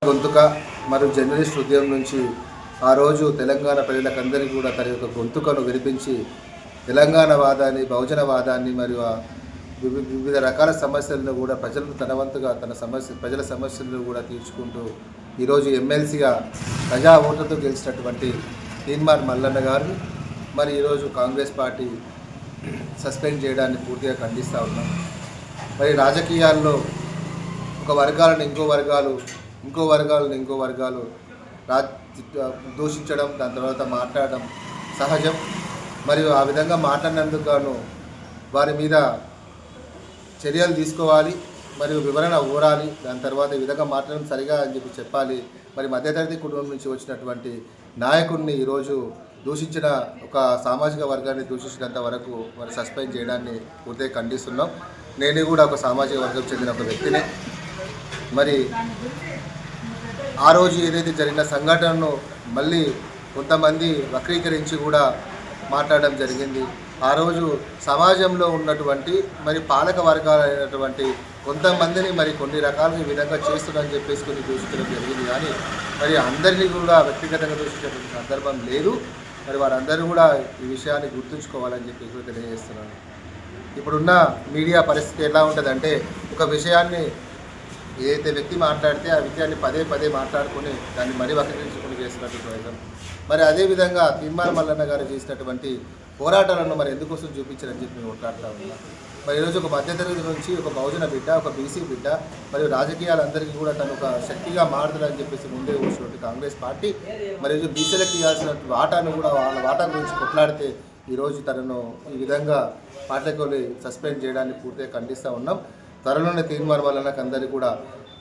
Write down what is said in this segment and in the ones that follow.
గొంతుక మరియు జర్నలిస్ట్ ఉద్యమం నుంచి ఆ రోజు తెలంగాణ ప్రజలకందరికీ కూడా తన యొక్క గొంతుకను వినిపించి తెలంగాణ వాదాన్ని, బహుజన వాదాన్ని మరియు వివిధ రకాల సమస్యలను కూడా ప్రజలను తన వంతుగా ప్రజల సమస్యలను కూడా తీర్చుకుంటూ ఈరోజు ఎమ్మెల్సీగా ప్రజా ఓట్లతో గెలిచినటువంటి తీన్మార్ మల్లన్న గారు మరి ఈరోజు కాంగ్రెస్ పార్టీ సస్పెండ్ చేయడాన్ని పూర్తిగా ఖండిస్తూ ఉన్నాం. మరి రాజకీయాల్లో ఒక వర్గాలను ఇంకో వర్గాలు దూషించడం, దాని తర్వాత మాట్లాడడం సహజం. మరియు ఆ విధంగా మాట్లాడినందుకు గాను వారి మీద చర్యలు తీసుకోవాలి మరియు వివరణ ఊరాలి. దాని తర్వాత ఈ విధంగా మాట్లాడడం సరిగా అని చెప్పి చెప్పాలి. మరి మధ్యతరగతి కుటుంబం నుంచి వచ్చినటువంటి నాయకుడిని ఈరోజు దూషించిన ఒక సామాజిక వర్గాన్ని దూషించినంత వరకు మరి సస్పెండ్ చేయడాన్ని పూర్తిగా ఖండిస్తున్నాం. నేను కూడా ఒక సామాజిక వర్గం చెందిన ఒక వ్యక్తిని. మరి ఆ రోజు ఏదైతే జరిగిన సంఘటనను మళ్ళీ కొంతమంది వక్రీకరించి కూడా మాట్లాడడం జరిగింది. ఆ రోజు సమాజంలో ఉన్నటువంటి మరి పాలక వర్గాలైనటువంటి కొంతమందిని మరి కొన్ని రకాలుగా ఈ విధంగా చేస్తుందని చెప్పేసి కొన్ని దూషించడం జరిగింది. కానీ మరి అందరినీ కూడా వ్యక్తిగతంగా దూషించేటువంటి సందర్భం లేదు. మరి వారందరూ కూడా ఈ విషయాన్ని గుర్తుంచుకోవాలని చెప్పి తెలియజేస్తున్నాను. ఇప్పుడున్న మీడియా పరిస్థితి ఎలా ఉంటుందంటే, ఒక విషయాన్ని ఏదైతే వ్యక్తి మాట్లాడితే ఆ విషయాన్ని పదే మాట్లాడుకుని దాన్ని మరీ వక్రీకరించుకుని చేస్తున్నటువంటి ప్రయత్నం. మరి అదేవిధంగా తీన్మార్ మల్లన్న గారు చేసినటువంటి పోరాటాలను మరి ఎందుకోసం చూపించారని చెప్పి నేను మాట్లాడుతూ ఉన్నా. మరి ఈరోజు ఒక మధ్యతరగతి నుంచి ఒక బహుజన బిడ్డ, ఒక బీసీ బిడ్డ మరియు రాజకీయాలందరికీ కూడా తను ఒక శక్తిగా మారుతుందని చెప్పేసి ముందే కూర్చున్నట్టు కాంగ్రెస్ పార్టీ మరి ఈరోజు బీసీలకు ఇవ్వాల్సిన వాటాను కూడా వాళ్ళ వాటా గురించి కొట్లాడితే ఈరోజు తనను ఈ విధంగా పార్టీకి సస్పెండ్ చేయడాన్ని పూర్తిగా ఖండిస్తూ ఉన్నాం. త్వరలోనే తీన్మార్ మల్లన్నకు అందరికీ కూడా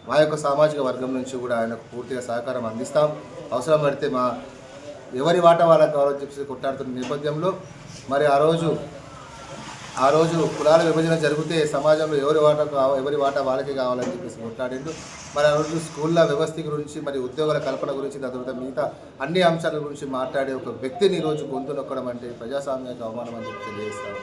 మా యొక్క సామాజిక వర్గం నుంచి కూడా ఆయనకు పూర్తిగా సహకారం అందిస్తాం. అవసరం పడితే ఎవరి వాటా వాళ్ళకి కావాలని చెప్పి కొట్లాడుతున్న నేపథ్యంలో మరి ఆ రోజు కులాల విభజన జరిగితే సమాజంలో ఎవరి వాటా వాళ్ళకే కావాలని చెప్పేసి కొట్లాడిండు. మరి ఆ రోజు స్కూళ్ళ వ్యవస్థ గురించి మరి ఉద్యోగాల కల్పన గురించి దాని తర్వాత మిగతా అన్ని అంశాల గురించి మాట్లాడే ఒక వ్యక్తిని ఈరోజు గొంతు నొక్కడం అంటే ప్రజాస్వామ్యానికి అవమానం అని చెప్పి తెలియజేస్తాను.